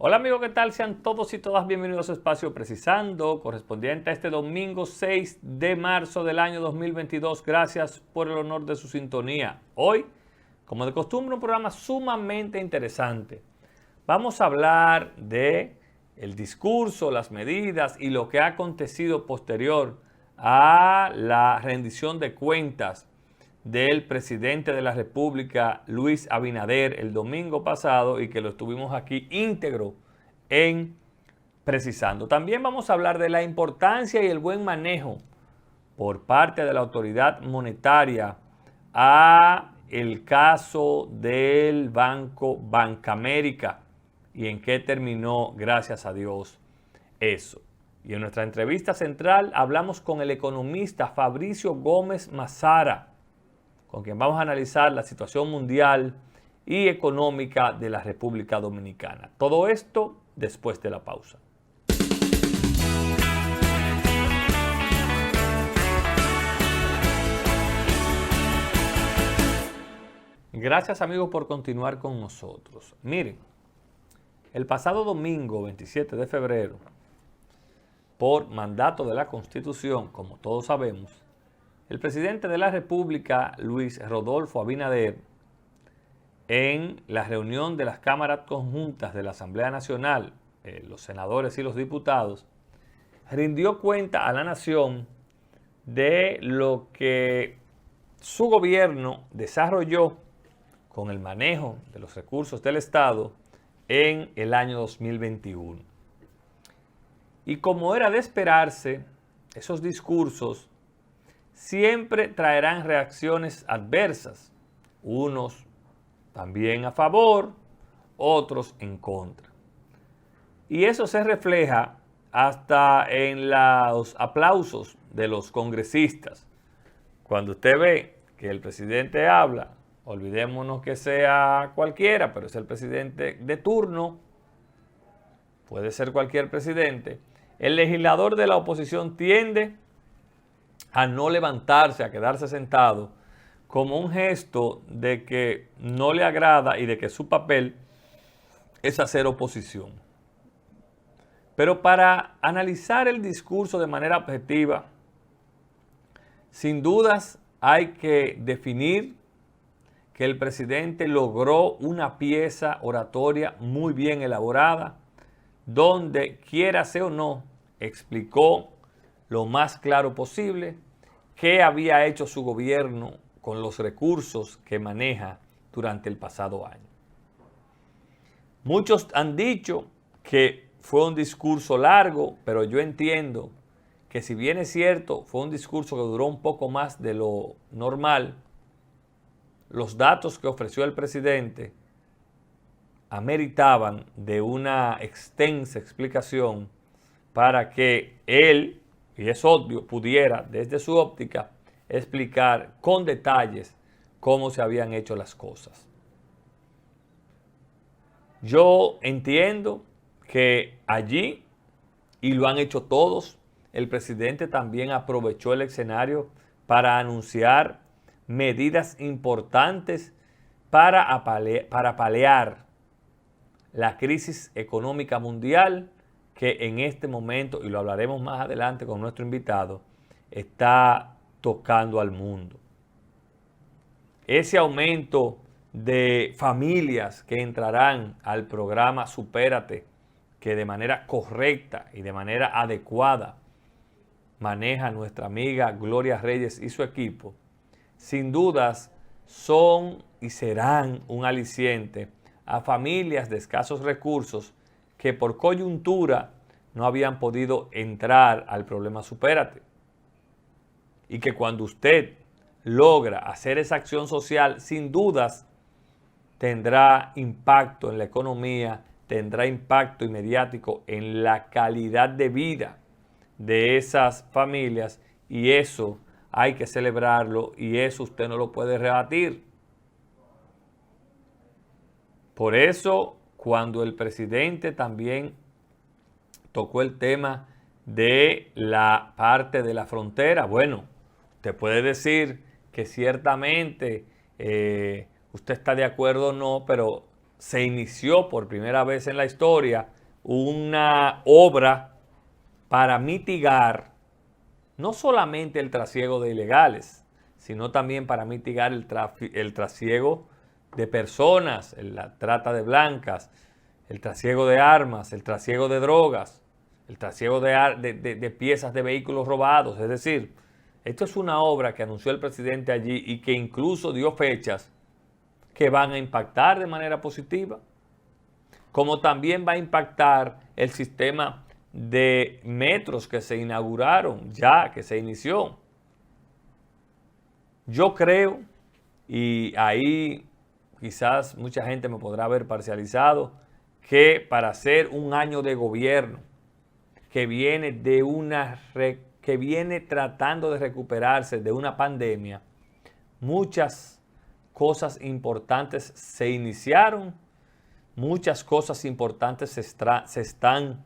Hola amigos, ¿qué tal? Sean todos y todas bienvenidos a su espacio Precisando, correspondiente a este domingo 6 de marzo del año 2022. Gracias por el honor de su sintonía. Hoy, como de costumbre, un programa sumamente interesante. Vamos a hablar de el discurso, las medidas y lo que ha acontecido posterior a la rendición de cuentas del presidente de la República, Luis Abinader, el domingo pasado, y que lo estuvimos aquí íntegro en Precisando. También vamos a hablar de la importancia y el buen manejo por parte de la autoridad monetaria a el caso del Banco Bancamérica y en qué terminó, gracias a Dios, eso. Y en nuestra entrevista central hablamos con el economista Fabricio Gómez Mazara, con quien vamos a analizar la situación mundial y económica de la República Dominicana. Todo esto después de la pausa. Gracias amigos por continuar con nosotros. Miren, el pasado domingo 27 de febrero, por mandato de la Constitución, como todos sabemos, el presidente de la República, Luis Rodolfo Abinader, en la reunión de las cámaras conjuntas de la Asamblea Nacional, los senadores y los diputados, rindió cuenta a la nación de lo que su gobierno desarrolló con el manejo de los recursos del Estado en el año 2021. Y como era de esperarse, esos discursos siempre traerán reacciones adversas, unos también a favor, otros en contra. Y eso se refleja hasta en los aplausos de los congresistas. Cuando usted ve que el presidente habla, olvidémonos que sea cualquiera, pero es el presidente de turno, puede ser cualquier presidente, el legislador de la oposición tiende a no levantarse, a quedarse sentado, como un gesto de que no le agrada y de que su papel es hacer oposición. Pero para analizar el discurso de manera objetiva, sin dudas hay que definir que el presidente logró una pieza oratoria muy bien elaborada, donde, quiera sea o no, explicó lo más claro posible qué había hecho su gobierno con los recursos que maneja durante el pasado año. Muchos han dicho que fue un discurso largo, pero yo entiendo que, si bien es cierto, fue un discurso que duró un poco más de lo normal, los datos que ofreció el presidente ameritaban de una extensa explicación para que él, y es obvio, pudiera desde su óptica explicar con detalles cómo se habían hecho las cosas. Yo entiendo que allí, y lo han hecho todos, el presidente también aprovechó el escenario para anunciar medidas importantes para paliar la crisis económica mundial que en este momento, y lo hablaremos más adelante con nuestro invitado, está tocando al mundo. Ese aumento de familias que entrarán al programa Supérate, que de manera correcta y de manera adecuada maneja nuestra amiga Gloria Reyes y su equipo, sin dudas son y serán un aliciente a familias de escasos recursos que por coyuntura no habían podido entrar al programa Supérate. Y que cuando usted logra hacer esa acción social, sin dudas tendrá impacto en la economía, tendrá impacto inmediático en la calidad de vida de esas familias, y eso hay que celebrarlo y eso usted no lo puede rebatir. Por eso, cuando el presidente también tocó el tema de la parte de la frontera, bueno, usted puede decir que ciertamente usted está de acuerdo o no, pero se inició por primera vez en la historia una obra para mitigar no solamente el trasiego de ilegales, sino también para mitigar el trasiego de personas, la trata de blancas, el trasiego de armas, el trasiego de drogas, el trasiego de piezas de vehículos robados. Es decir, esto es una obra que anunció el presidente allí y que incluso dio fechas que van a impactar de manera positiva, como también va a impactar el sistema de metros que se inauguraron ya, que se inició. Yo creo, y ahí quizás mucha gente me podrá ver parcializado, que para ser un año de gobierno que viene que viene tratando de recuperarse de una pandemia, muchas cosas importantes se iniciaron, muchas cosas importantes se están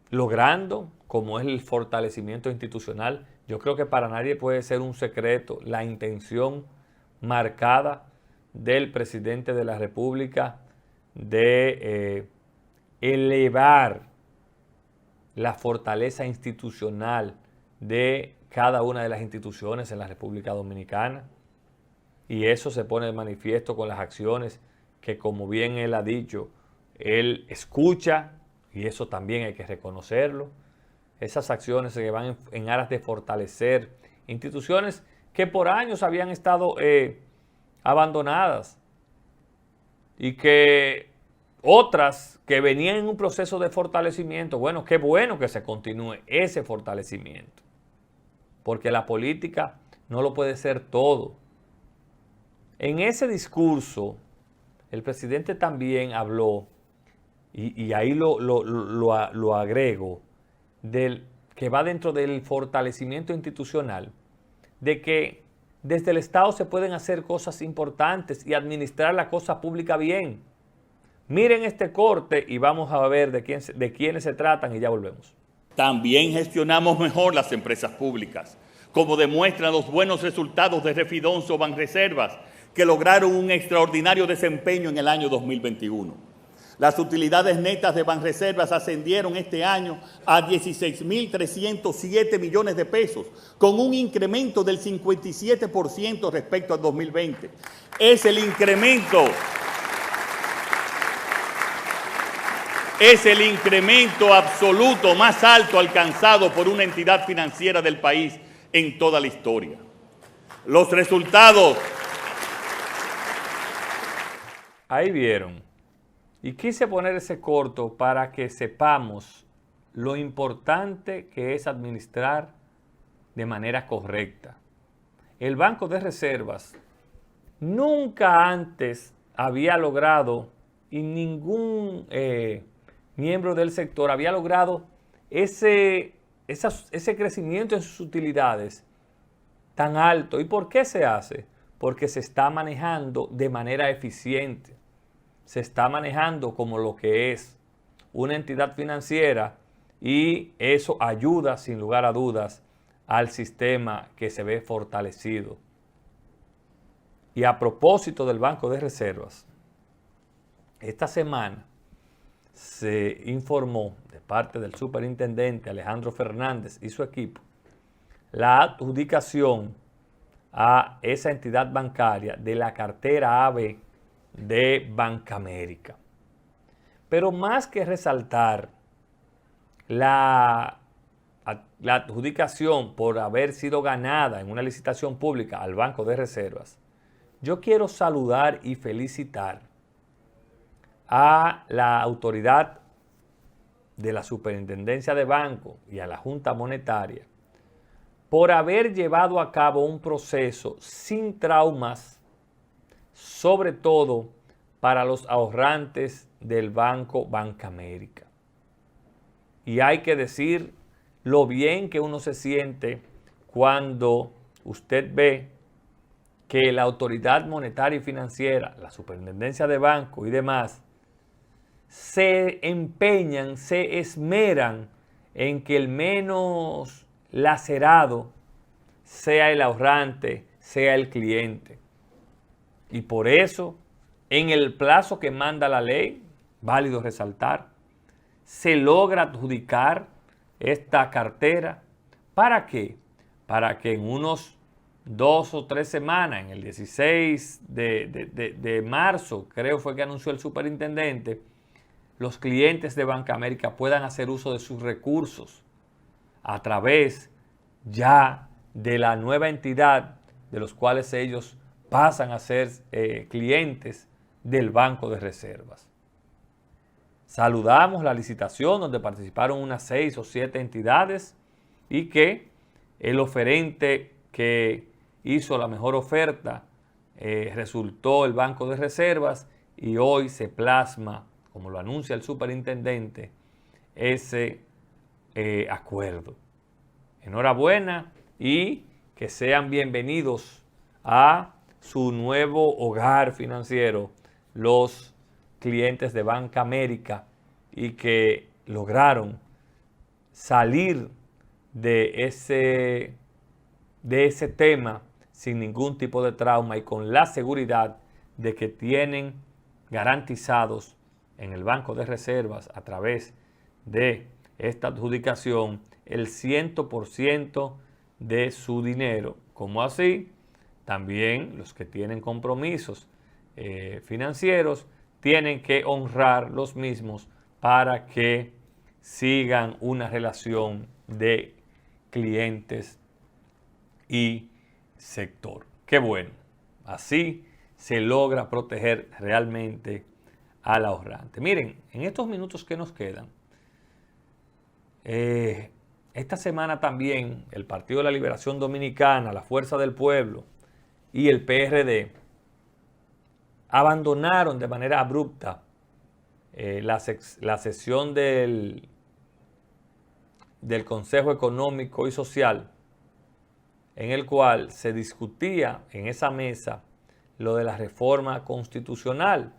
logrando, como es el fortalecimiento institucional. Yo creo que para nadie puede ser un secreto la intención marcada del presidente de la República de elevar la fortaleza institucional de cada una de las instituciones en la República Dominicana. Y eso se pone de manifiesto con las acciones que, como bien él ha dicho, él escucha, y eso también hay que reconocerlo. Esas acciones que van en aras de fortalecer instituciones que por años habían estado abandonadas y que otras que venían en un proceso de fortalecimiento. Bueno, qué bueno que se continúe ese fortalecimiento, porque la política no lo puede ser todo. En ese discurso, el presidente también habló, y ahí lo agrego, que va dentro del fortalecimiento institucional, de que desde el Estado se pueden hacer cosas importantes y administrar la cosa pública bien. Miren este corte y vamos a ver de quiénes se tratan y ya volvemos. También gestionamos mejor las empresas públicas, como demuestran los buenos resultados de Refidonso Banreservas, que lograron un extraordinario desempeño en el año 2021. Las utilidades netas de Banreservas ascendieron este año a 16.307 millones de pesos, con un incremento del 57% respecto al 2020. Es el incremento absoluto más alto alcanzado por una entidad financiera del país en toda la historia. Los resultados... Ahí vieron. Y quise poner ese corto para que sepamos lo importante que es administrar de manera correcta. El Banco de Reservas nunca antes había logrado, y ningún miembro del sector había logrado ese crecimiento en sus utilidades tan alto. ¿Y por qué se hace? Porque se está manejando de manera eficiente. Se está manejando como lo que es una entidad financiera, y eso ayuda sin lugar a dudas al sistema que se ve fortalecido. Y a propósito del Banco de Reservas, esta semana se informó de parte del superintendente Alejandro Fernández y su equipo la adjudicación a esa entidad bancaria de la cartera AB de Banca América. Pero más que resaltar la adjudicación por haber sido ganada en una licitación pública al Banco de Reservas, yo quiero saludar y felicitar a la autoridad de la Superintendencia de Banco y a la Junta Monetaria por haber llevado a cabo un proceso sin traumas, sobre todo para los ahorrantes del banco Banca América. Y hay que decir lo bien que uno se siente cuando usted ve que la autoridad monetaria y financiera, la superintendencia de banco y demás, se empeñan, se esmeran en que el menos lacerado sea el ahorrante, sea el cliente. Y por eso en el plazo que manda la ley, válido resaltar, se logra adjudicar esta cartera. ¿Para qué? Para que en unos 2 o 3 semanas, en el 16 de marzo, creo fue que anunció el superintendente, los clientes de Banca América puedan hacer uso de sus recursos a través ya de la nueva entidad de los cuales ellos pasan a ser clientes del Banco de Reservas. Saludamos la licitación donde participaron unas 6 o 7 entidades y que el oferente que hizo la mejor oferta resultó el Banco de Reservas y hoy se plasma, como lo anuncia el superintendente, ese acuerdo. Enhorabuena y que sean bienvenidos a su nuevo hogar financiero los clientes de Banca América y que lograron salir de ese tema sin ningún tipo de trauma y con la seguridad de que tienen garantizados en el Banco de Reservas a través de esta adjudicación el 100% de su dinero. Como así, también los que tienen compromisos financieros tienen que honrar los mismos para que sigan una relación de clientes y sector. Qué bueno. Así se logra proteger realmente al ahorrante. Miren, en estos minutos que nos quedan, esta semana también el Partido de la Liberación Dominicana, la Fuerza del Pueblo y el PRD abandonaron de manera abrupta la sesión del Consejo Económico y Social, en el cual se discutía en esa mesa lo de la reforma constitucional,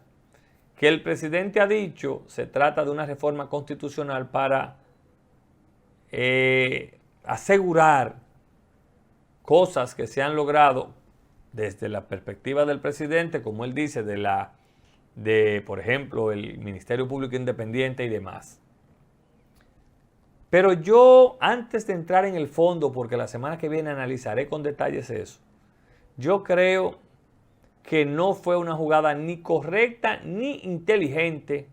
que el presidente ha dicho se trata de una reforma constitucional para asegurar cosas que se han logrado desde la perspectiva del presidente, como él dice, por ejemplo, el Ministerio Público Independiente y demás. Pero yo, antes de entrar en el fondo, porque la semana que viene analizaré con detalles eso, yo creo que no fue una jugada ni correcta ni inteligente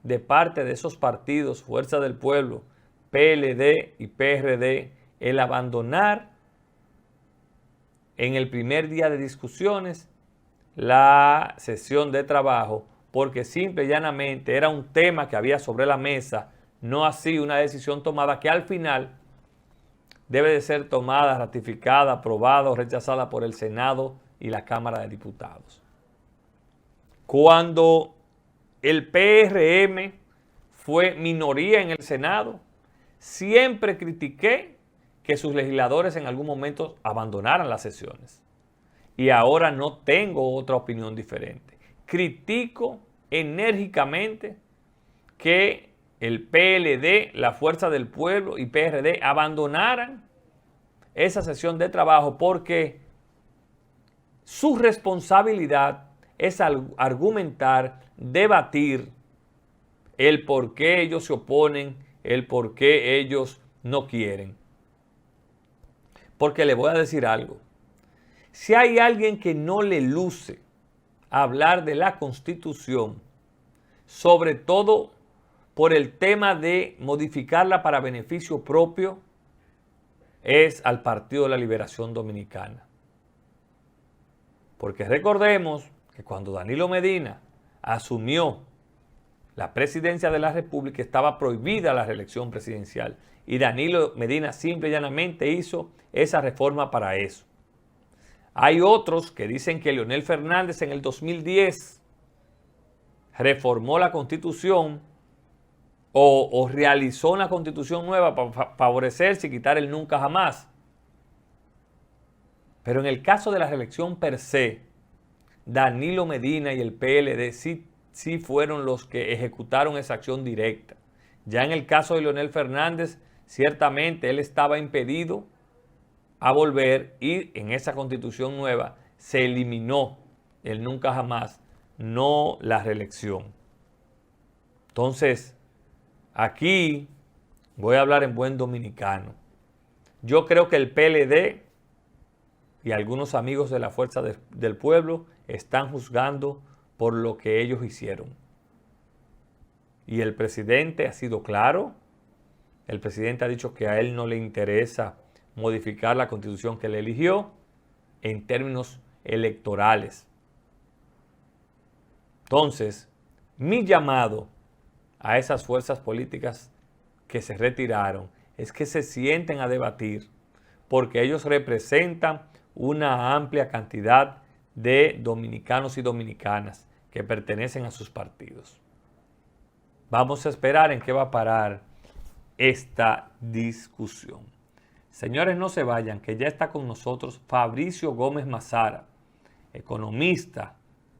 de parte de esos partidos, Fuerza del Pueblo, PLD y PRD, el abandonar en el primer día de discusiones la sesión de trabajo, porque simple y llanamente era un tema que había sobre la mesa, no así una decisión tomada que al final debe de ser tomada, ratificada, aprobada o rechazada por el Senado y la Cámara de Diputados. Cuando el PRM fue minoría en el Senado, siempre critiqué que sus legisladores en algún momento abandonaran las sesiones. Y ahora no tengo otra opinión diferente. Critico enérgicamente que el PLD, la Fuerza del Pueblo y PRD abandonaran esa sesión de trabajo porque su responsabilidad es argumentar, debatir el por qué ellos se oponen, el por qué ellos no quieren. Porque le voy a decir algo. Si hay alguien que no le luce hablar de la Constitución, sobre todo por el tema de modificarla para beneficio propio, es al Partido de la Liberación Dominicana. Porque recordemos que cuando Danilo Medina asumió la presidencia de la República estaba prohibida la reelección presidencial y Danilo Medina simple y llanamente hizo esa reforma para eso. Hay otros que dicen que Leonel Fernández en el 2010 reformó la Constitución o realizó una Constitución nueva para favorecerse y quitar el nunca jamás. Pero en el caso de la reelección per se, Danilo Medina y el PLD sí fueron los que ejecutaron esa acción directa. Ya en el caso de Leonel Fernández, ciertamente él estaba impedido a volver y en esa Constitución nueva se eliminó el nunca jamás no la reelección. Entonces, aquí voy a hablar en buen dominicano. Yo creo que el PLD y algunos amigos de la Fuerza del Pueblo están juzgando por lo que ellos hicieron. Y el presidente ha sido claro. El presidente ha dicho que a él no le interesa modificar la constitución que él eligió en términos electorales. Entonces, mi llamado a esas fuerzas políticas que se retiraron es que se sienten a debatir, porque ellos representan una amplia cantidad de dominicanos y dominicanas que pertenecen a sus partidos. Vamos a esperar en qué va a parar esta discusión. Señores, no se vayan, que ya está con nosotros Fabricio Gómez Mazara, economista.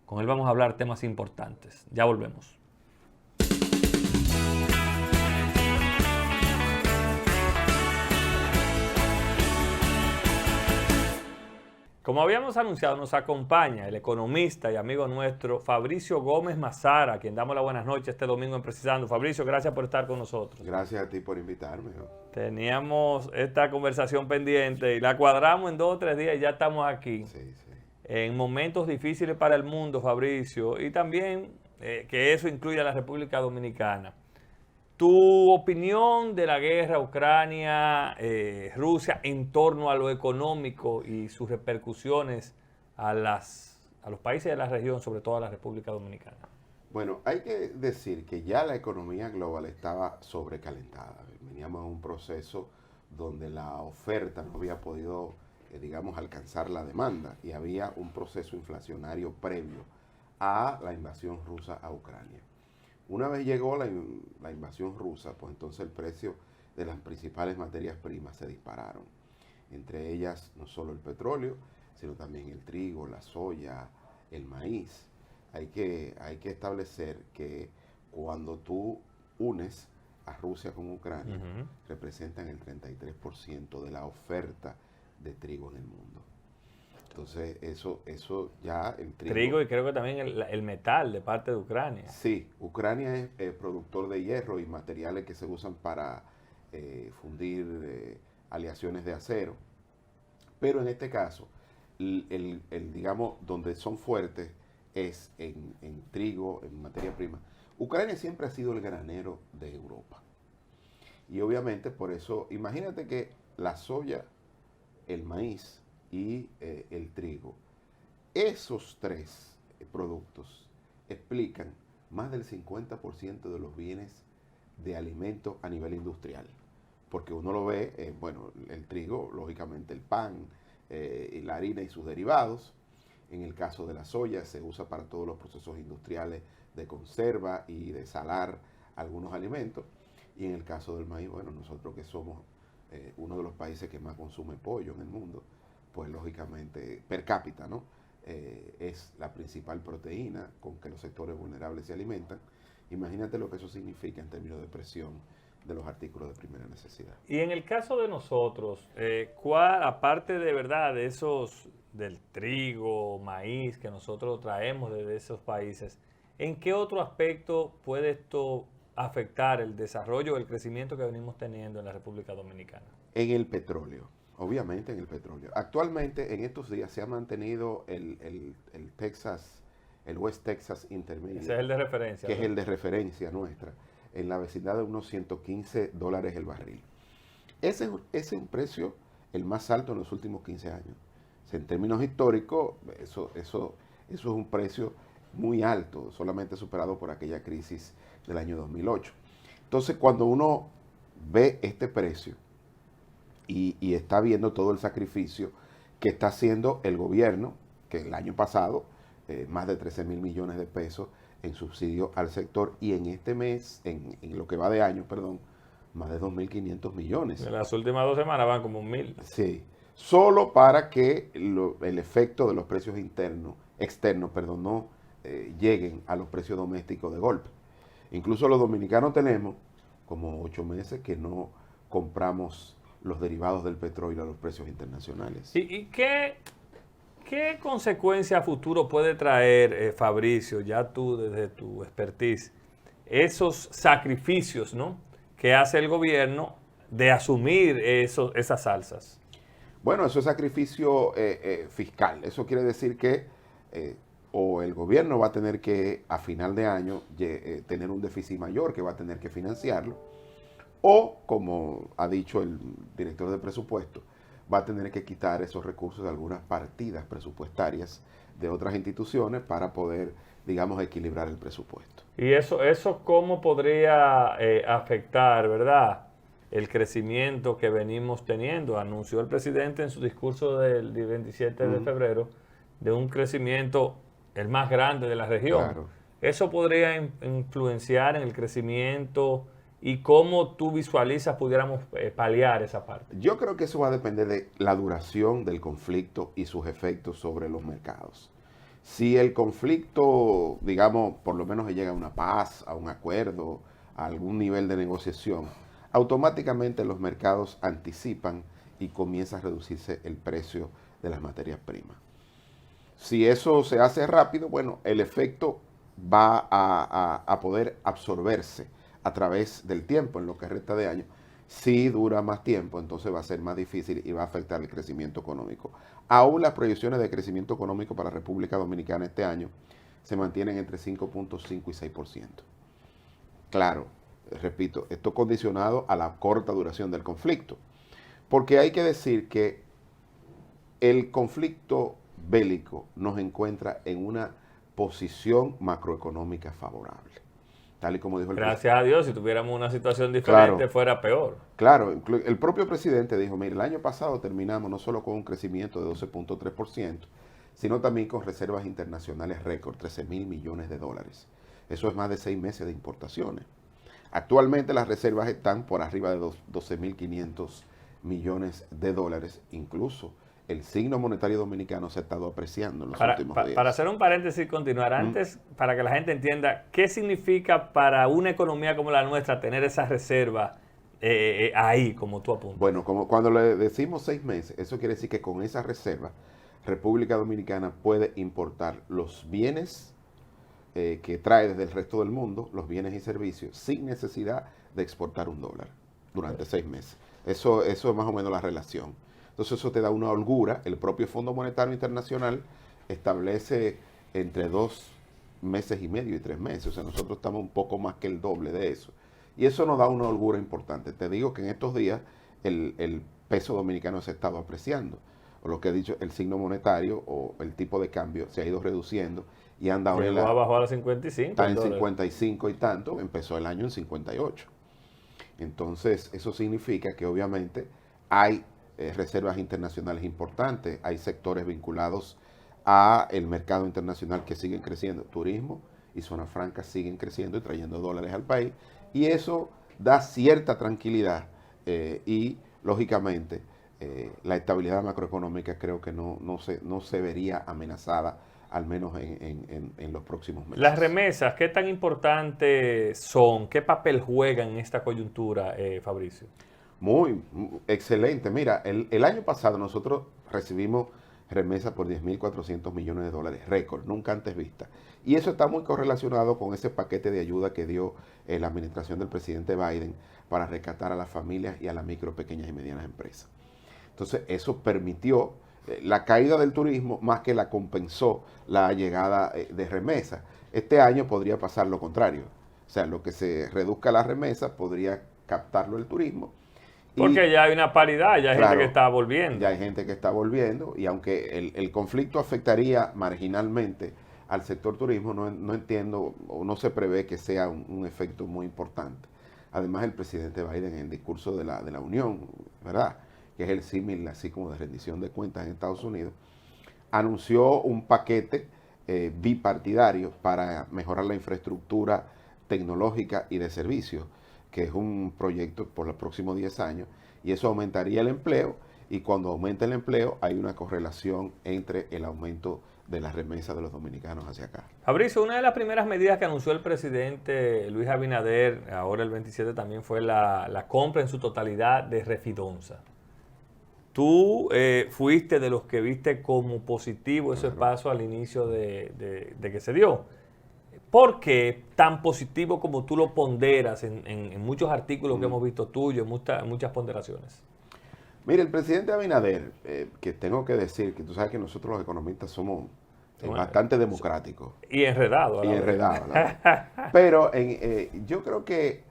Con él vamos a hablar temas importantes. Ya volvemos. Como habíamos anunciado, nos acompaña el economista y amigo nuestro Fabricio Gómez Mazara, a quien damos las buenas noches este domingo en Precisando. Fabricio, gracias por estar con nosotros. Gracias a ti por invitarme. Teníamos esta conversación pendiente y la cuadramos en 2 o 3 días y ya estamos aquí. Sí, sí. En momentos difíciles para el mundo, Fabricio, y también que eso incluye a la República Dominicana. Tu opinión de la guerra Ucrania-Rusia en torno a lo económico y sus repercusiones a los países de la región, sobre todo a la República Dominicana. Bueno, hay que decir que ya la economía global estaba sobrecalentada. Veníamos en un proceso donde la oferta no había podido, digamos, alcanzar la demanda y había un proceso inflacionario previo a la invasión rusa a Ucrania. Una vez llegó la invasión rusa, pues entonces el precio de las principales materias primas se dispararon. Entre ellas no solo el petróleo, sino también el trigo, la soya, el maíz. Hay que establecer que cuando tú unes a Rusia con Ucrania, representan el 33% de la oferta de trigo en el mundo. Entonces, eso ya el trigo y creo que también el metal de parte de Ucrania. Sí, Ucrania es productor de hierro y materiales que se usan para fundir aleaciones de acero. Pero en este caso, digamos, donde son fuertes es en trigo, en materia prima. Ucrania siempre ha sido el granero de Europa. Y obviamente por eso, imagínate que la soya, el maíz y el trigo, esos 3 productos explican más del 50% de los bienes de alimentos a nivel industrial. Porque uno lo ve, bueno, el trigo, lógicamente el pan, y la harina y sus derivados. En el caso de la soya se usa para todos los procesos industriales de conserva y de salar algunos alimentos. Y en el caso del maíz, bueno, nosotros que somos uno de los países que más consume pollo en el mundo, pues lógicamente per cápita, ¿no? Es la principal proteína con que los sectores vulnerables se alimentan. Imagínate lo que eso significa en términos de presión de los artículos de primera necesidad. Y en el caso de nosotros, ¿cuál, aparte de verdad de esos, del trigo, maíz que nosotros traemos desde esos países, ¿en qué otro aspecto puede esto afectar el desarrollo, el crecimiento que venimos teniendo en la República Dominicana? En el petróleo, obviamente en el petróleo. Actualmente, en estos días, se ha mantenido el Texas, el West Texas Intermediate. Ese es el de referencia. Que es el de referencia nuestra, en la vecindad de unos $115 el barril. Ese es un precio el más alto en los últimos 15 años. O sea, en términos históricos, eso es un precio muy alto, solamente superado por aquella crisis del año 2008. Entonces, cuando uno ve este precio y está viendo todo el sacrificio que está haciendo el gobierno, que el año pasado, más de 13,000 millones de pesos en subsidio al sector, y en este mes, en lo que va de año, perdón, más de 2.500 millones. En las últimas 2 semanas van como 1.000. Sí, solo para que el efecto de los precios externos, no lleguen a los precios domésticos de golpe. Incluso los dominicanos tenemos como 8 meses que no compramos los derivados del petróleo a los precios internacionales. ¿Y qué ¿Qué consecuencia a futuro puede traer, Fabricio, ya tú desde tu expertise, esos sacrificios, ¿no?, que hace el gobierno de asumir esas alzas? Bueno, eso es sacrificio fiscal. Eso quiere decir que o el gobierno va a tener que a final de año tener un déficit mayor que va a tener que financiarlo, o, como ha dicho el director de presupuesto, va a tener que quitar esos recursos de algunas partidas presupuestarias de otras instituciones para poder, digamos, equilibrar el presupuesto. ¿Y eso cómo podría afectar, verdad, el crecimiento que venimos teniendo? Anunció el presidente en su discurso del 27 de febrero de un crecimiento el más grande de la región. Claro. ¿Eso podría influenciar en el crecimiento y cómo tú visualizas pudiéramos paliar esa parte? Yo creo que eso va a depender de la duración del conflicto y sus efectos sobre los mercados. Si el conflicto, digamos, por lo menos llega a una paz, a un acuerdo, a algún nivel de negociación, automáticamente los mercados anticipan y comienza a reducirse el precio de las materias primas. Si eso se hace rápido, bueno, el efecto va a poder absorberse a través del tiempo, en lo que resta de año. Si dura más tiempo, entonces va a ser más difícil y va a afectar el crecimiento económico. Aún las proyecciones de crecimiento económico para República Dominicana este año se mantienen entre 5.5 y 6%. Claro, repito, esto condicionado a la corta duración del conflicto. Porque hay que decir que el conflicto bélico nos encuentra en una posición macroeconómica favorable. Tal y como dijo el presidente. Gracias a Dios, si tuviéramos una situación diferente, Claro. fuera peor. Claro, el propio presidente dijo, mire, el año pasado terminamos no solo con un crecimiento de 12.3%, sino también con reservas internacionales récord, 13.000 millones de dólares. Eso es más de 6 meses de importaciones. Actualmente las reservas están por arriba de 12.500 millones de dólares. Incluso el signo monetario dominicano se ha estado apreciando en los últimos días. Para hacer un paréntesis y continuar, antes, para que la gente entienda, ¿qué significa para una economía como la nuestra tener esa reserva ahí, como tú apuntas? Bueno, como cuando le decimos 6 meses, eso quiere decir que con esa reserva, República Dominicana puede importar los bienes que trae desde el resto del mundo, los bienes y servicios, sin necesidad de exportar $1 durante 6 meses. Eso es más o menos la relación. Entonces eso te da una holgura. El propio Fondo Monetario Internacional establece entre 2 meses y medio y 3 meses. O sea, nosotros estamos un poco más que el doble de eso. Y eso nos da una holgura importante. Te digo que en estos días el peso dominicano se ha estado apreciando. O lo que he dicho, el signo monetario o el tipo de cambio se ha ido reduciendo y anda ahora Llegó abajo a los 55. está en 55 y tanto, empezó el año en 58. Entonces, eso significa que obviamente hay reservas internacionales importantes, hay sectores vinculados a el mercado internacional que siguen creciendo, turismo y zona franca siguen creciendo y trayendo dólares al país, y eso da cierta tranquilidad y lógicamente la estabilidad macroeconómica creo que no se vería amenazada, al menos en los próximos meses. Las remesas, ¿qué tan importantes son? ¿Qué papel juegan en esta coyuntura, Fabricio? Muy excelente. Mira, el año pasado nosotros recibimos remesas por 10.400 millones de dólares, récord, nunca antes vista. Y eso está muy correlacionado con ese paquete de ayuda que dio la administración del presidente Biden para rescatar a las familias y a las micro, pequeñas y medianas empresas. Entonces, eso permitió la caída del turismo más que la compensó la llegada de remesas. Este año podría pasar lo contrario. O sea, lo que se reduzca la remesa podría captarlo el turismo. Porque ya hay una paridad, ya hay gente que está volviendo. Ya hay gente que está volviendo y aunque el conflicto afectaría marginalmente al sector turismo, no entiendo o no se prevé que sea un efecto muy importante. Además, el presidente Biden en el discurso de la Unión, ¿verdad?, que es el símil así como de rendición de cuentas en Estados Unidos, anunció un paquete bipartidario para mejorar la infraestructura tecnológica y de servicios, que es un proyecto por los próximos 10 años, y eso aumentaría el empleo, y cuando aumenta el empleo hay una correlación entre el aumento de las remesas de los dominicanos hacia acá. Fabricio, una de las primeras medidas que anunció el presidente Luis Abinader, ahora el 27, también fue la compra en su totalidad de Refidonza. tú fuiste de los que viste como positivo ese paso al inicio de que se dio. ¿Por qué tan positivo como tú lo ponderas en muchos artículos que hemos visto tuyos, en muchas ponderaciones? Mire, el presidente Abinader, que tengo que decir que tú sabes que nosotros los economistas somos bastante democráticos. Y enredados. Y enredados. Pero yo creo que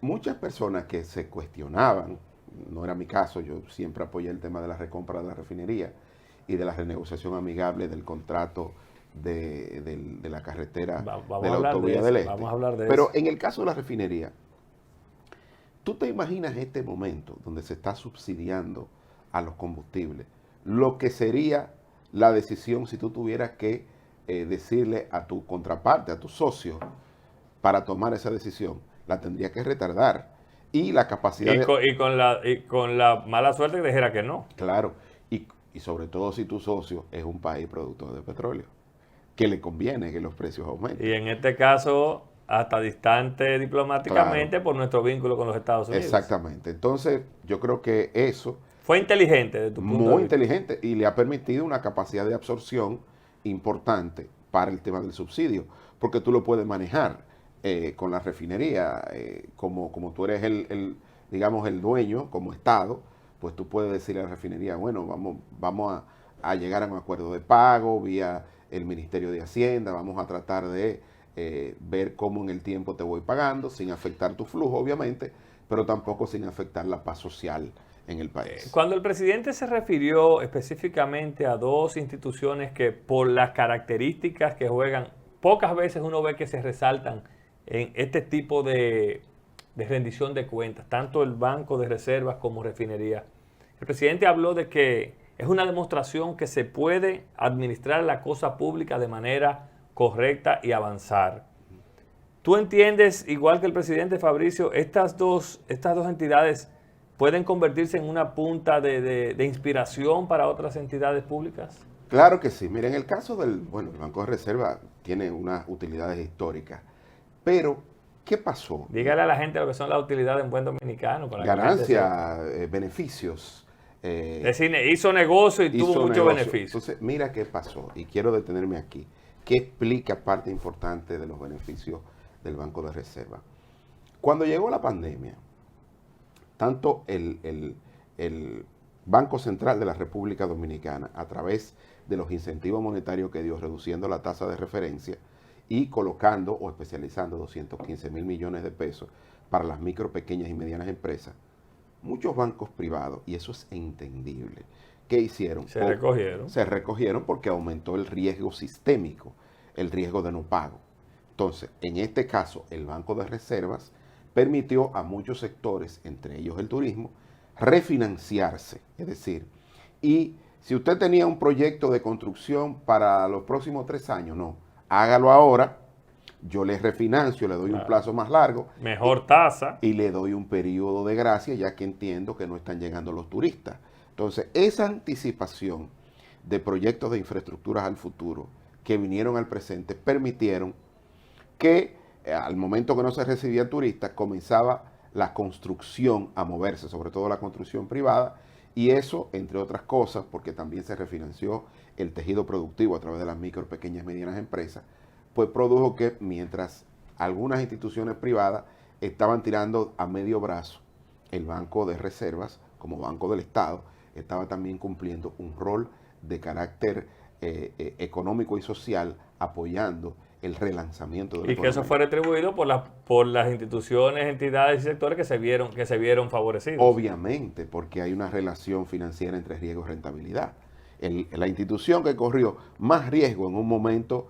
muchas personas que se cuestionaban, no era mi caso, yo siempre apoyé el tema de la recompra de la refinería y de la renegociación amigable del contrato de la carretera de la autovía del Este. Vamos a hablar de eso. Pero en el caso de la refinería, ¿tú te imaginas este momento donde se está subsidiando a los combustibles? Lo que sería la decisión si tú tuvieras que decirle a tu contraparte, a tu socio, para tomar esa decisión, la tendría que retardar. Y la capacidad y con la mala suerte que dijera que no. Claro, y sobre todo si tu socio es un país productor de petróleo, que le conviene que los precios aumenten. Y en este caso, hasta distante diplomáticamente, Claro, por nuestro vínculo con los Estados Unidos. Exactamente. Entonces, yo creo que eso fue inteligente de tu punto de vista. Muy inteligente, y le ha permitido una capacidad de absorción importante para el tema del subsidio, porque tú lo puedes manejar con la refinería, como tú eres digamos, el dueño como Estado, pues tú puedes decirle a la refinería, bueno, vamos a llegar a un acuerdo de pago vía el Ministerio de Hacienda, vamos a tratar de ver cómo en el tiempo te voy pagando, sin afectar tu flujo, obviamente, pero tampoco sin afectar la paz social en el país. Cuando el presidente se refirió específicamente a dos instituciones que por las características que juegan, pocas veces uno ve que se resaltan en este tipo de rendición de cuentas, tanto el Banco de Reservas como Refinería. El presidente habló de que es una demostración que se puede administrar la cosa pública de manera correcta y avanzar. ¿Tú entiendes, igual que el presidente Fabricio, estas dos entidades pueden convertirse en una punta de inspiración para otras entidades públicas? Claro que sí. Mira, en el caso el Banco de Reserva tiene unas utilidades históricas, pero ¿qué pasó? Dígale a la gente lo que son las utilidades en buen dominicano. Ganancias, beneficios. Es decir, hizo negocio y tuvo mucho beneficio. Entonces, mira qué pasó, y quiero detenerme aquí. ¿Qué explica parte importante de los beneficios del Banco de Reserva? Cuando llegó la pandemia, tanto el Banco Central de la República Dominicana, a través de los incentivos monetarios que dio, reduciendo la tasa de referencia y colocando o especializando 215 mil millones de pesos para las micro, pequeñas y medianas empresas, muchos bancos privados, y eso es entendible, ¿qué hicieron? Se recogieron porque aumentó el riesgo sistémico, el riesgo de no pago. Entonces, en este caso, el Banco de Reservas permitió a muchos sectores, entre ellos el turismo, refinanciarse. Es decir, y si usted tenía un proyecto de construcción para los próximos 3 años, no, hágalo ahora, yo le refinancio, le doy un plazo más largo. Mejor tasa. Y le doy un periodo de gracia, ya que entiendo que no están llegando los turistas. Entonces, esa anticipación de proyectos de infraestructuras al futuro que vinieron al presente permitieron que al momento que no se recibían turistas, comenzaba la construcción a moverse, sobre todo la construcción privada, y eso, entre otras cosas, porque también se refinanció el tejido productivo a través de las micro, pequeñas y medianas empresas, pues produjo que mientras algunas instituciones privadas estaban tirando a medio brazo, el Banco de Reservas, como Banco del Estado, estaba también cumpliendo un rol de carácter económico y social, apoyando el relanzamiento de la economía. Que eso fue retribuido por las instituciones, entidades y sectores que se vieron favorecidos. Obviamente, porque hay una relación financiera entre riesgo y rentabilidad. La institución que corrió más riesgo en un momento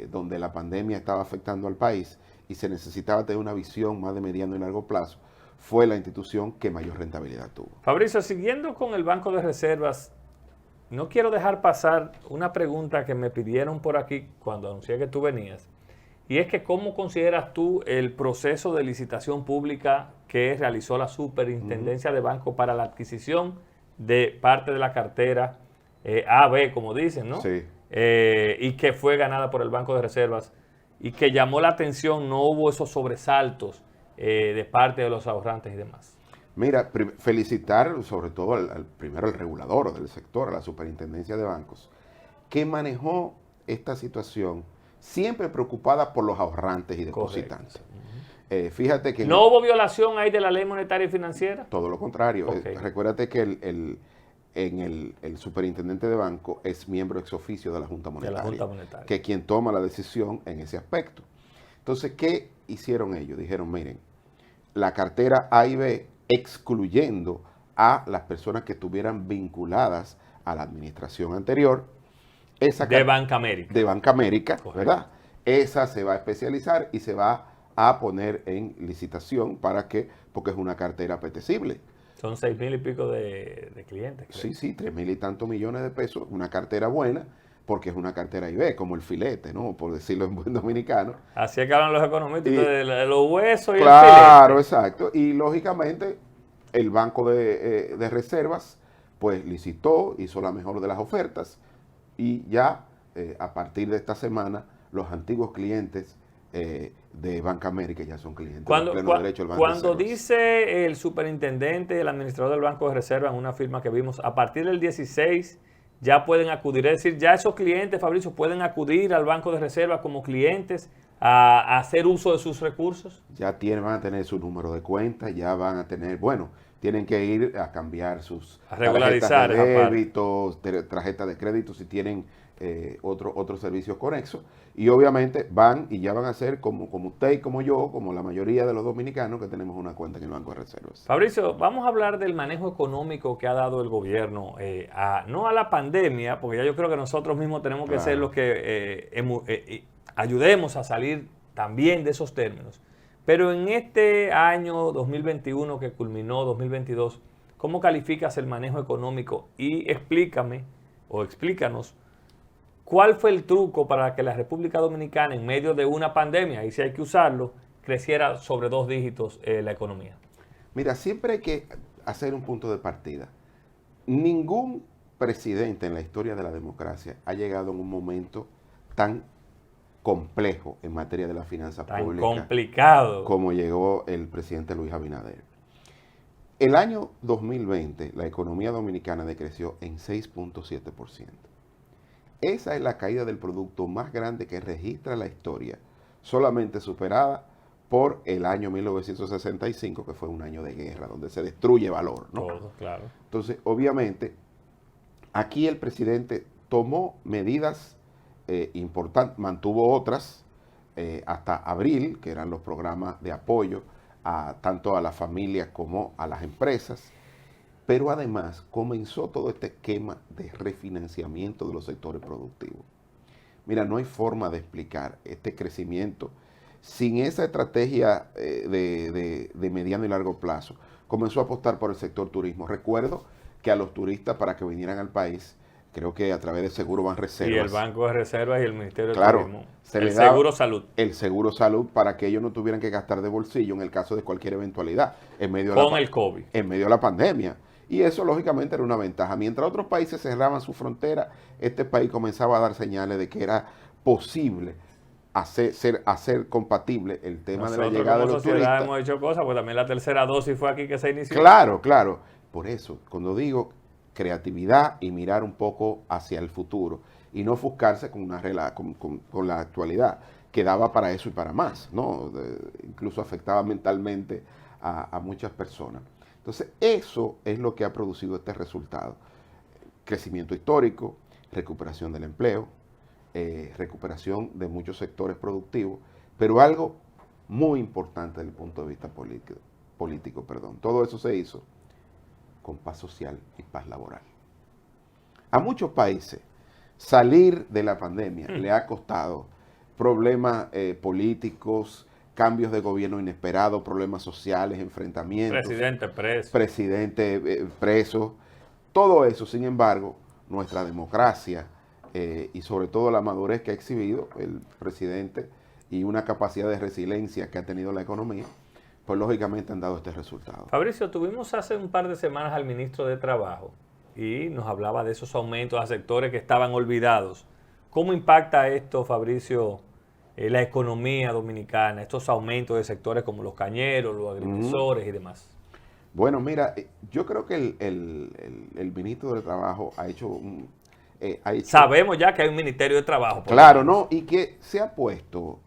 donde la pandemia estaba afectando al país y se necesitaba tener una visión más de mediano y largo plazo, fue la institución que mayor rentabilidad tuvo. Fabricio, siguiendo con el Banco de Reservas, no quiero dejar pasar una pregunta que me pidieron por aquí cuando anuncié que tú venías, y es que ¿cómo consideras tú el proceso de licitación pública que realizó la Superintendencia de Banco para la adquisición de parte de la cartera AB, como dicen, ¿no? Sí. Y que fue ganada por el Banco de Reservas y que llamó la atención, no hubo esos sobresaltos de parte de los ahorrantes y demás? Mira, felicitar sobre todo primero al regulador del sector, a la Superintendencia de Bancos, que manejó esta situación siempre preocupada por los ahorrantes y depositantes. Fíjate que... ¿No hubo violación ahí de la ley monetaria y financiera? Todo lo contrario. Okay. Recuérdate que el superintendente de banco es miembro ex oficio de la Junta Monetaria, que es quien toma la decisión en ese aspecto. Entonces, ¿qué hicieron ellos? Dijeron, miren, la cartera A y B, excluyendo a las personas que estuvieran vinculadas a la administración anterior, de Banca América. De Banca América, ¿verdad? Esa se va a especializar y se va a poner en licitación porque es una cartera apetecible. Son 6,000 y pico de clientes. Creo. Sí, 3,000 y tantos millones de pesos, una cartera buena, porque es una cartera IB, como el filete, ¿no? Por decirlo en buen dominicano. Así es que hablan los economistas, de los huesos y claro, el filete. Claro, exacto. Y lógicamente el Banco de Reservas, pues licitó, hizo la mejor de las ofertas y ya a partir de esta semana los antiguos clientes de Banca América ya son clientes de pleno derecho del Banco de Reservas. Cuando dice el superintendente, el administrador del Banco de Reservas en una firma que vimos, a partir del 16 ya pueden acudir, es decir, ya esos clientes, Fabricio, pueden acudir al Banco de Reservas como clientes a hacer uso de sus recursos. Ya van a tener su número de cuenta, ya van a tener, tienen que ir a cambiar sus regularizar tarjetas de débito, tarjetas de crédito si tienen otros servicios conexos. Y obviamente van y ya van a ser como usted y como yo, como la mayoría de los dominicanos que tenemos una cuenta en el Banco de Reservas. Fabricio, vamos a hablar del manejo económico que ha dado el gobierno, no a la pandemia, porque ya yo creo que nosotros mismos tenemos que ser los que ayudemos a salir también de esos términos. Pero en este año 2021 que culminó, 2022, ¿cómo calificas el manejo económico? Y explícanos, ¿cuál fue el truco para que la República Dominicana, en medio de una pandemia, y si hay que usarlo, creciera sobre 2 dígitos la economía? Mira, siempre hay que hacer un punto de partida. Ningún presidente en la historia de la democracia ha llegado en un momento tan complejo en materia de la finanza pública. Tan complicado. Como llegó el presidente Luis Abinader. El año 2020, la economía dominicana decreció en 6.7%. Esa es la caída del producto más grande que registra la historia, solamente superada por el año 1965, que fue un año de guerra, donde se destruye valor, ¿no? Todo, claro. Entonces, obviamente, aquí el presidente tomó medidas importantes, mantuvo otras hasta abril, que eran los programas de apoyo tanto a las familias como a las empresas, pero además comenzó todo este esquema de refinanciamiento de los sectores productivos. Mira, no hay forma de explicar este crecimiento sin esa estrategia de mediano y largo plazo. Comenzó a apostar por el sector turismo. Recuerdo que a los turistas, para que vinieran al país, creo que a través del Seguro Banreservas. Y el Banco de Reservas y el Ministerio de Turismo. El Seguro Salud. El Seguro Salud para que ellos no tuvieran que gastar de bolsillo en el caso de cualquier eventualidad. En medio de el COVID. En medio de la pandemia. Y eso lógicamente era una ventaja. Mientras otros países cerraban su frontera, este país comenzaba a dar señales de que era posible hacer compatible el tema de la llegada de los turistas. Hemos hecho cosas, pues también la tercera dosis fue aquí que se inició. Claro, claro. Por eso, cuando digo creatividad y mirar un poco hacia el futuro y no ofuscarse con la actualidad, que daba para eso y para más, ¿no? Incluso afectaba mentalmente a muchas personas. Entonces, eso es lo que ha producido este resultado. Crecimiento histórico, recuperación del empleo, recuperación de muchos sectores productivos, pero algo muy importante desde el punto de vista político. Todo eso se hizo con paz social y paz laboral. A muchos países salir de la pandemia le ha costado problemas políticos, cambios de gobierno inesperados, problemas sociales, enfrentamientos. Presidente preso. Todo eso, sin embargo, nuestra democracia y sobre todo la madurez que ha exhibido el presidente y una capacidad de resiliencia que ha tenido la economía, pues lógicamente han dado este resultado. Fabricio, tuvimos hace un par de semanas al ministro de Trabajo y nos hablaba de esos aumentos a sectores que estaban olvidados. ¿Cómo impacta esto, Fabricio, la economía dominicana, estos aumentos de sectores como los cañeros, los agrimensores y demás? Bueno, mira, yo creo que el ministro del Trabajo ha hecho, Sabemos ya que hay un Ministerio de Trabajo, por lo claro, menos. ¿no? Y que se ha puesto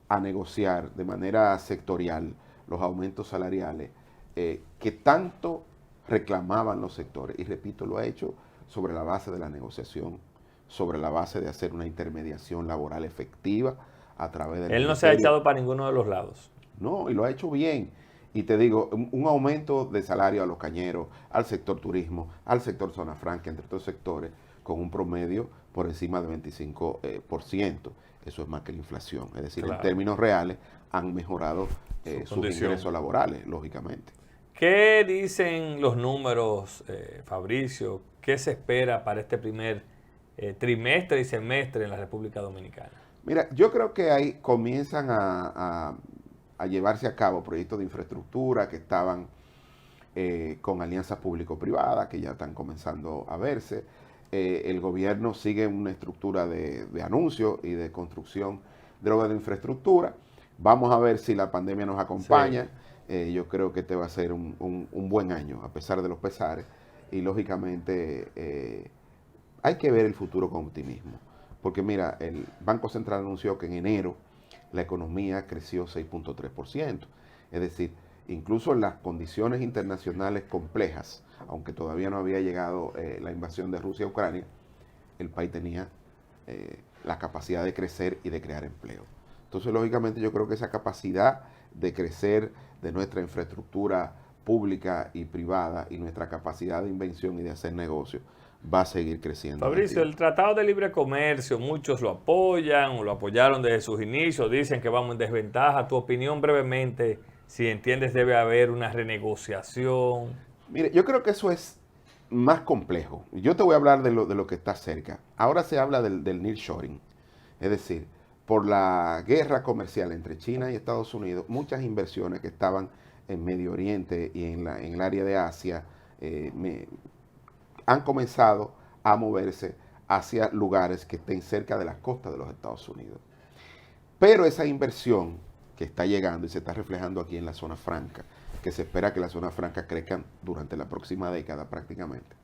a negociar de manera sectorial los aumentos salariales que tanto reclamaban los sectores. Y repito, lo ha hecho sobre la base de la negociación, sobre la base de hacer una intermediación laboral efectiva a través del Él no se ha ministerio. echado para ninguno de los lados. No, y lo ha hecho bien. Y te digo, un aumento de salario a los cañeros, al sector turismo, al sector zona franca, entre otros sectores, con un promedio por encima del 25%. Eso es más que la inflación. Es decir, Claro. en términos reales han mejorado Su sus condición. ingresos laborales, lógicamente. ¿Qué dicen los números, Fabricio? ¿Qué se espera para este primer trimestre y semestre en la República Dominicana? Mira, yo creo que ahí comienzan a llevarse a cabo proyectos de infraestructura que estaban con alianzas público-privadas, que ya están comenzando a verse. El gobierno sigue una estructura de anuncios y de construcción de obras de infraestructura. Vamos a ver si la pandemia nos acompaña. Yo creo que este va a ser un buen año, a pesar de los pesares. Y lógicamente hay que ver el futuro con optimismo. Porque mira, el Banco Central anunció que en enero la economía creció 6.3%. Es decir, incluso en las condiciones internacionales complejas, aunque todavía no había llegado la invasión de Rusia a Ucrania, el país tenía la capacidad de crecer y de crear empleo. Entonces, lógicamente, yo creo que esa capacidad de crecer de nuestra infraestructura pública y privada y nuestra capacidad de invención y de hacer negocios va a seguir creciendo. Fabricio, el Tratado de Libre Comercio, muchos lo apoyan o lo apoyaron desde sus inicios, dicen que vamos en desventaja. Tu opinión brevemente, si entiendes debe haber una renegociación. Mire, yo creo que eso es más complejo. Yo te voy a hablar de lo que está cerca. Ahora se habla del nearshoring, es decir, por la guerra comercial entre China y Estados Unidos, muchas inversiones que estaban en Medio Oriente y en el área de Asia han comenzado a moverse hacia lugares que estén cerca de las costas de los Estados Unidos. Pero esa inversión que está llegando y se está reflejando aquí en la zona franca, que se espera que la zona franca crezca durante la próxima década prácticamente,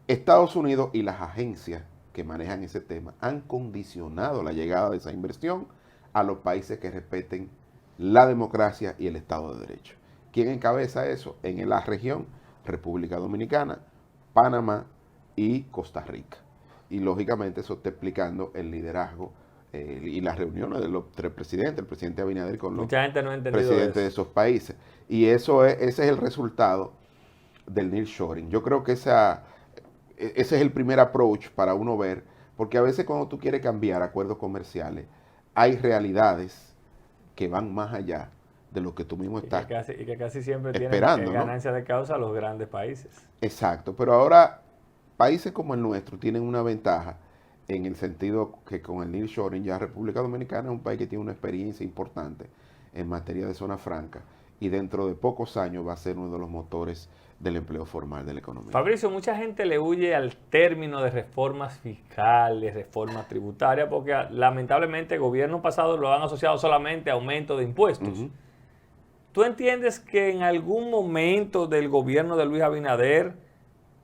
Estados Unidos y las agencias que manejan ese tema han condicionado la llegada de esa inversión a los países que respeten la democracia y el Estado de Derecho. ¿Quién encabeza eso? En la región, República Dominicana, Panamá y Costa Rica. Y lógicamente eso está explicando el liderazgo y las reuniones de los tres presidentes, el presidente Abinader con los Mucha gente no ha entendido presidentes de eso. esos países. Y ese es el resultado del nearshoring. Yo creo que ese es el primer approach para uno ver, porque a veces cuando tú quieres cambiar acuerdos comerciales, hay realidades que van más allá de lo que tú mismo estás Y que casi siempre esperando, tienen ¿no? ganancia de causa los grandes países. Exacto, pero ahora países como el nuestro tienen una ventaja en el sentido que con el nearshoring ya República Dominicana es un país que tiene una experiencia importante en materia de zona franca y dentro de pocos años va a ser uno de los motores del empleo formal de la economía. Fabricio, mucha gente le huye al término de reformas fiscales, reformas tributarias, porque lamentablemente gobiernos pasados lo han asociado solamente a aumento de impuestos. Ujú. ¿Tú entiendes que en algún momento del gobierno de Luis Abinader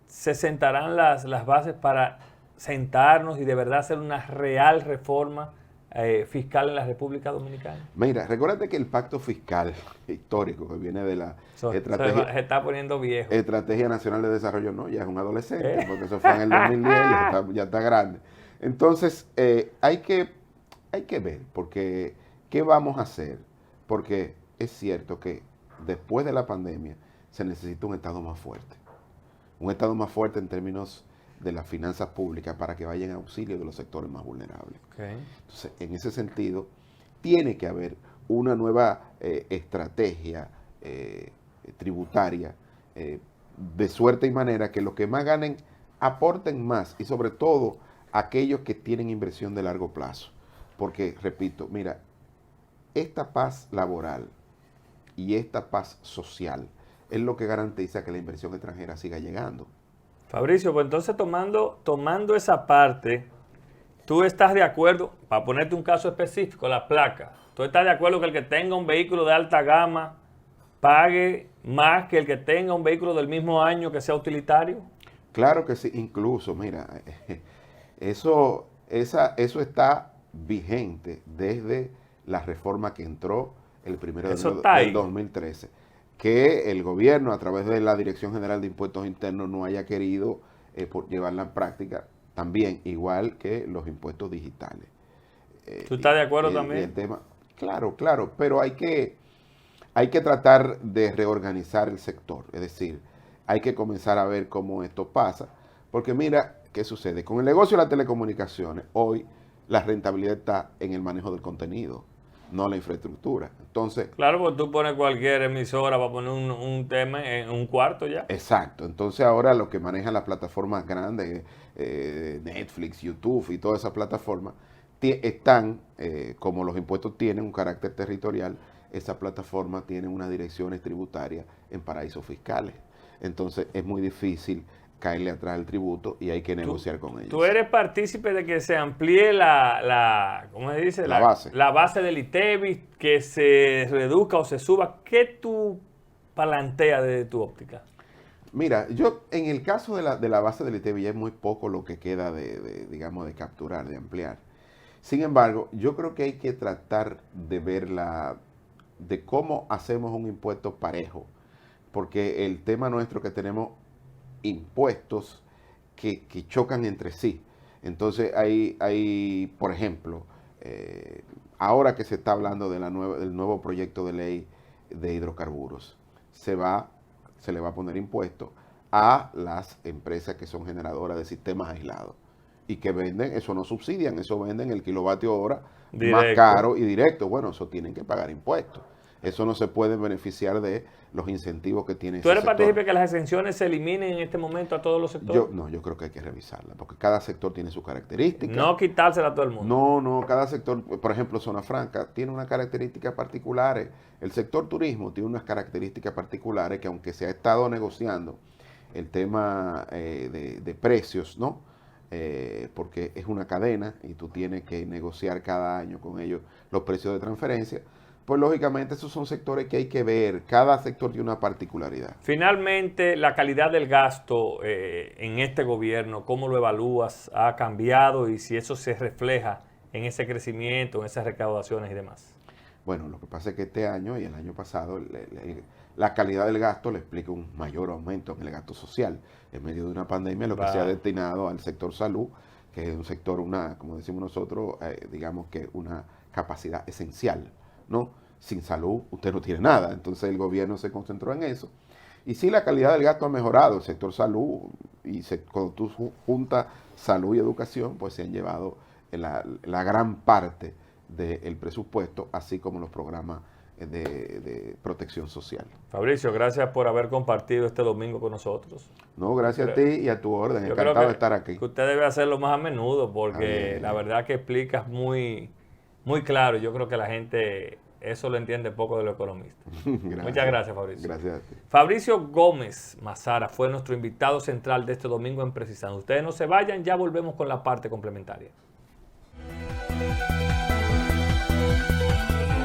se sentarán las bases para sentarnos y de verdad hacer una real reforma fiscal en la República Dominicana? Mira, recuérdate que el pacto fiscal histórico que viene de la Se está poniendo viejo. Estrategia Nacional de Desarrollo, no, ya es un adolescente, porque eso fue en el 2010, ya está grande. Entonces, hay que ver, porque ¿qué vamos a hacer? Porque es cierto que después de la pandemia se necesita un Estado más fuerte. Un Estado más fuerte en términos de las finanzas públicas para que vayan en auxilio de los sectores más vulnerables. Okay. Entonces, en ese sentido, tiene que haber una nueva estrategia tributaria de suerte y manera que los que más ganen aporten más y sobre todo aquellos que tienen inversión de largo plazo. Porque, repito, mira, esta paz laboral y esta paz social es lo que garantiza que la inversión extranjera siga llegando. Fabricio, pues entonces tomando esa parte, ¿tú estás de acuerdo, para ponerte un caso específico, la placa, tú estás de acuerdo que el que tenga un vehículo de alta gama pague más que el que tenga un vehículo del mismo año que sea utilitario? Claro que sí, incluso, mira, eso está vigente desde la reforma que entró el 1 del 2013, que el gobierno a través de la Dirección General de Impuestos Internos no haya querido llevarla en práctica, también igual que los impuestos digitales. ¿Tú estás de acuerdo también? El tema, claro, pero hay que tratar de reorganizar el sector, es decir, hay que comenzar a ver cómo esto pasa, porque mira, ¿qué sucede? Con el negocio de las telecomunicaciones, hoy la rentabilidad está en el manejo del contenido, no la infraestructura. Entonces, claro, porque tú pones cualquier emisora para poner un tema en un cuarto ya. Exacto. Entonces ahora lo que manejan las plataformas grandes, Netflix, YouTube y todas esas plataformas, están, como los impuestos tienen un carácter territorial, esas plataformas tienen unas direcciones tributarias en paraísos fiscales. Entonces es muy difícil caerle atrás al tributo y hay que negociar con ellos. ¿Tú eres partícipe de que se amplíe ¿cómo se dice? La base. La base del ITEVIS, que se reduzca o se suba? ¿Qué tú planteas desde tu óptica? Mira, yo en el caso de la base del ITEVIS ya es muy poco lo que queda digamos, de capturar, de ampliar. Sin embargo, yo creo que hay que tratar de ver de cómo hacemos un impuesto parejo, porque el tema nuestro que tenemos impuestos que chocan entre sí. Entonces hay por ejemplo, ahora que se está hablando del nuevo proyecto de ley de hidrocarburos, se le va a poner impuesto a las empresas que son generadoras de sistemas aislados y que venden, eso no subsidian, eso venden el kilovatio hora más caro y directo. Bueno, eso tienen que pagar impuestos. Eso no se puede beneficiar de los incentivos que tiene ese sector. ¿Tú eres partícipe de que las exenciones se eliminen en este momento a todos los sectores? Yo creo que hay que revisarla, porque cada sector tiene sus características. No quitársela a todo el mundo. No, cada sector, por ejemplo, Zona Franca, tiene unas características particulares. El sector turismo tiene unas características particulares que aunque se ha estado negociando el tema de precios, ¿no? Porque es una cadena y tú tienes que negociar cada año con ellos los precios de transferencia. Pues lógicamente esos son sectores que hay que ver, cada sector tiene una particularidad. Finalmente, la calidad del gasto en este gobierno, ¿cómo lo evalúas? ¿Ha cambiado? Y si eso se refleja en ese crecimiento, en esas recaudaciones y demás. Bueno, lo que pasa es que este año y el año pasado la calidad del gasto le explica un mayor aumento en el gasto social. En medio de una pandemia, lo que se ha destinado al sector salud, que es un sector, como decimos nosotros, digamos que una capacidad esencial, ¿no? Sin salud usted no tiene nada. Entonces el gobierno se concentró en eso. Y sí, la calidad del gasto ha mejorado. El sector salud, cuando tú juntas salud y educación, pues se han llevado la gran parte del presupuesto, así como los programas de protección social. Fabricio, gracias por haber compartido este domingo con nosotros. No, gracias a ti y a tu orden. Encantado de estar aquí. Que usted debe hacerlo más a menudo porque la verdad que explicas muy, muy claro. Yo creo que la gente eso lo entiende poco de los economistas. Muchas gracias, Fabricio. Gracias a ti. Fabricio Gómez Mazara fue nuestro invitado central de este domingo en Precisando. Ustedes no se vayan, ya volvemos con la parte complementaria.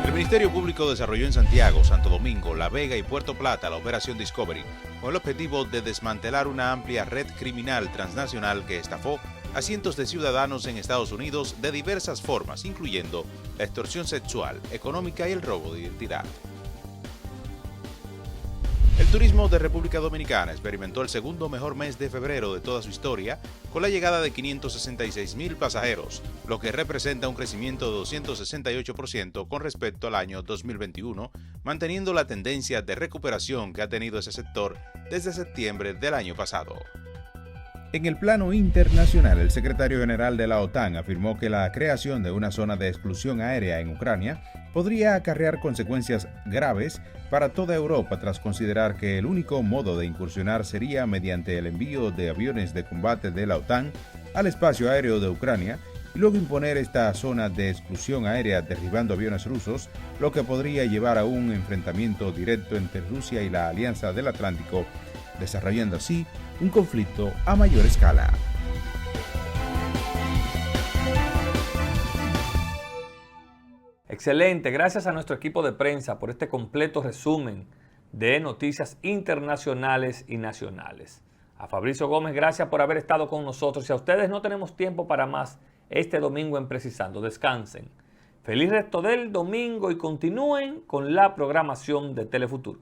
El Ministerio Público desarrolló en Santiago, Santo Domingo, La Vega y Puerto Plata la Operación Discovery, con el objetivo de desmantelar una amplia red criminal transnacional que estafó a cientos de ciudadanos en Estados Unidos de diversas formas, incluyendo la extorsión sexual, económica y el robo de identidad. El turismo de República Dominicana experimentó el segundo mejor mes de febrero de toda su historia, con la llegada de 566,000 pasajeros, lo que representa un crecimiento de 268% con respecto al año 2021, manteniendo la tendencia de recuperación que ha tenido ese sector desde septiembre del año pasado. En el plano internacional, el secretario general de la OTAN afirmó que la creación de una zona de exclusión aérea en Ucrania podría acarrear consecuencias graves para toda Europa tras considerar que el único modo de incursionar sería mediante el envío de aviones de combate de la OTAN al espacio aéreo de Ucrania y luego imponer esta zona de exclusión aérea derribando aviones rusos, lo que podría llevar a un enfrentamiento directo entre Rusia y la Alianza del Atlántico, desarrollando así un conflicto a mayor escala. Excelente, gracias a nuestro equipo de prensa por este completo resumen de noticias internacionales y nacionales. A Fabricio Gómez, gracias por haber estado con nosotros. Y a ustedes no tenemos tiempo para más este domingo en Precisando. Descansen. Feliz resto del domingo y continúen con la programación de Telefuturo.